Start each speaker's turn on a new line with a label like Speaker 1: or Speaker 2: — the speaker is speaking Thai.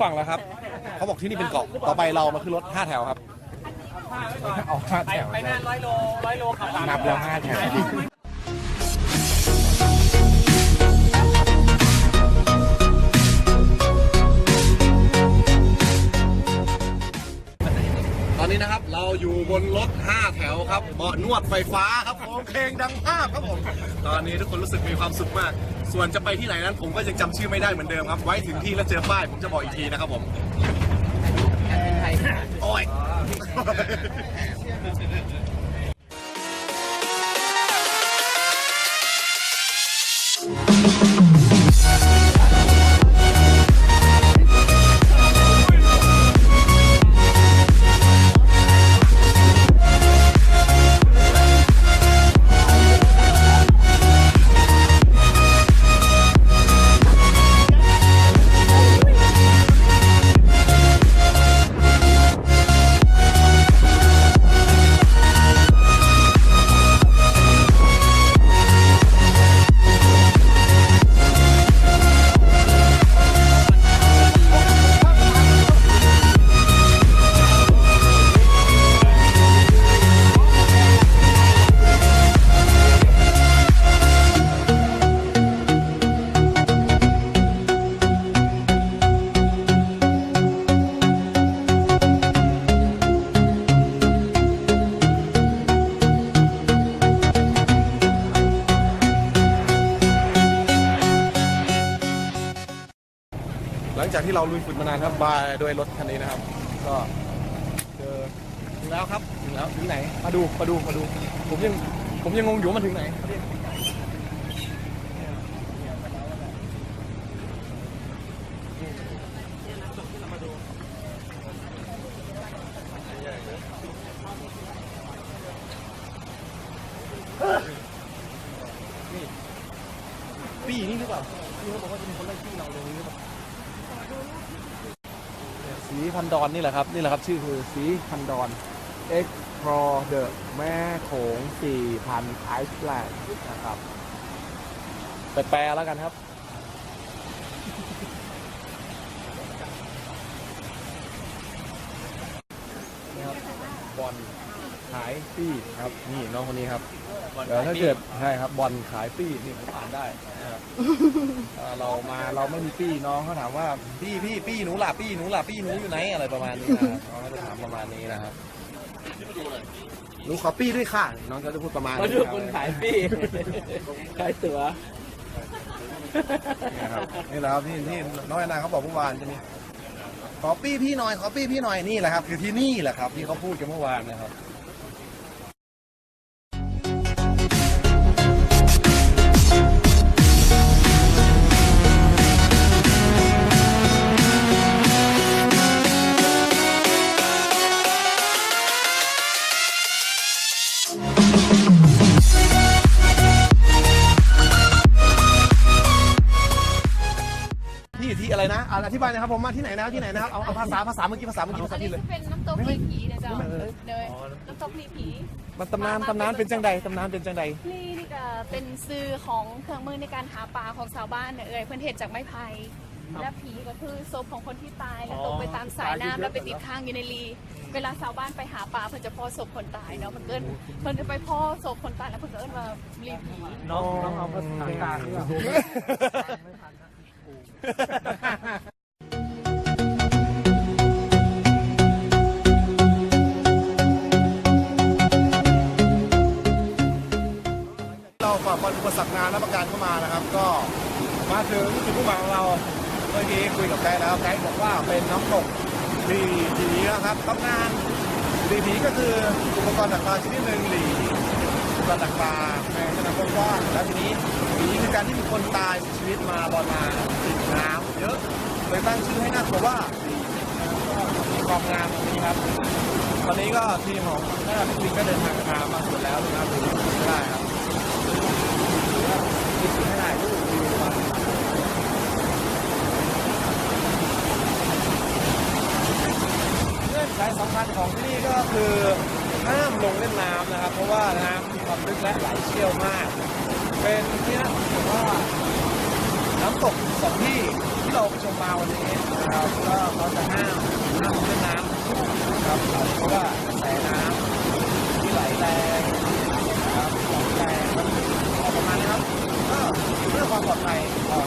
Speaker 1: ฝั่งแล้วครับเขาบอกที่นี่เป็นเกาะต่อไปเรามาขึ้นรถ5 แถวครับเอา5 แถว
Speaker 2: ไปนาน100 โลขับ
Speaker 1: นับแล้ว5 แถวตอนนี้นะครับเราอยู่บนรถ5 แถวครับเบาะนวดไฟฟ้าครับผมเพลงดังมากครับผมตอนนี้ทุกคนรู้สึกมีความสุขมากส่วนจะไปที่ไหนนั้นผมก็ยังจำชื่อไม่ได้เหมือนเดิมครับไว้ถึงที่แล้วเจอป้ายผมจะบอกอีกทีนะครับผมโอ้ยหลังจากที่เราลุยฝุ่นมานานครับมาด้วยรถคันนี้นะครับก็เจอถึงแล้วครับถึงแล้วถึงไหนมาดูผมยังงงอยู่มันถึงไหนนี่ปีนี่หรือเปล่าพี่เขาบอกว่าจะมีคนไล่ปีเราตรงนี้หรือเปล่าสีพันดอนนี่แหละครับชื่อคือสีพันดอน Explore the แม่โขง 4,000 Iceland นะครับแปลแล้วกันครับนี่ครับบอลขายปี้ครับนี่น้องคนนี้ครับเดี๋ยวถ้าเกิดใช่ครับบอลขายปี้นี่ผมอ่านได้นะครับเราไม่มีปี้น้องเขาถามว่าปี้หนูหล่ะปี้หนูอยู่ไหนอะไรประมาณนี้นะครับน้องก็จะถามประมาณนี้นะครับหนูขอปี้ด้วยค่ะน้องก็จะพูดประมาณนี้ครับ
Speaker 2: คนขายปี้ขายตั๋ว
Speaker 1: นี่ครับนี่แหละครับที่น้องแอนนาเขาบอกเมื่อวานจะมีขอปี้พี่หน่อยนี่แหละครับคือที่นี่แหละครับที่เขาพูดกันเมื่อวานนะครับที่อะไรนะอธิบายนะครับผมมาที่ไหนนะครับเอาภาษาเมื่อกี้ภาษาที่เลย
Speaker 3: เป็นน้ำตกผีนะเจ้าเลยน้ำตกผี
Speaker 1: มันตำนานเป็นจังใด
Speaker 3: นี่ก็เป็นซื้อของเครื่องมือในการหาปลาของชาวบ้านเนี่ยเพื่อนเห็ดจากไม้ไผ่และผีก็คือศพของคนที่ตายแล้วตกไปตามสายน้ำแล้วไปติดค้างอยู่ในรีเวลาชาวบ้านไปหาปลาเพื่อนจะพ่อศพคนตายเนาะเพื่อนจะไปพ่อศพคนตายแล้วเพื่อนก็เอิ้นว่ารีผี
Speaker 2: น้องเอาภาษากลางด้วย
Speaker 1: เราฝ่าฟันอุปสรรคนานและประการเข้ามานะครับก็มาถึงจุดมุ่งหมายของเราเมื่อกี้คุยกับไกด์แล้วไกด์บอกว่าเป็นน้ำตกหลีผีนะครับตำนานหลีผีก็คืออุปกรณ์ดักปลาชนิดหนึ่งหลีอุปกรณ์ดักปลาในแม่น้ำกว้างแล้วทีนี้ผีคือการที่มีคนตายเสียชีวิตมาบอลมาติดน้ำเยอะเลยตั้งชื่อให้น่ากลัวว่ามีความงามตรงนี้ครับตอนนี้ก็ทีมของนักพิธีก็เดินทางมาสุดแล้วนะครับดูไม่ได้ครับไม่ได้รูปวิวมาเงื่อนไขสำคัญของที่นี่ก็คือห้ามลงเล่นน้ำนะครับเพราะว่าน้ำมีความลึกและไหลเชี่ยวมากเป็นที่น่าสนใจว่าน้ น้ำตกสองที่ที่เราไปชมมาวันนี้นะครับก็เขาจะห้ามเล่นน้ำนะครับเพราะว่ากระแสน้ำที่ไหลแรงนะครับไหลแรงครับประมาณนี้ครับก็เพื่อความปลอดภัยของ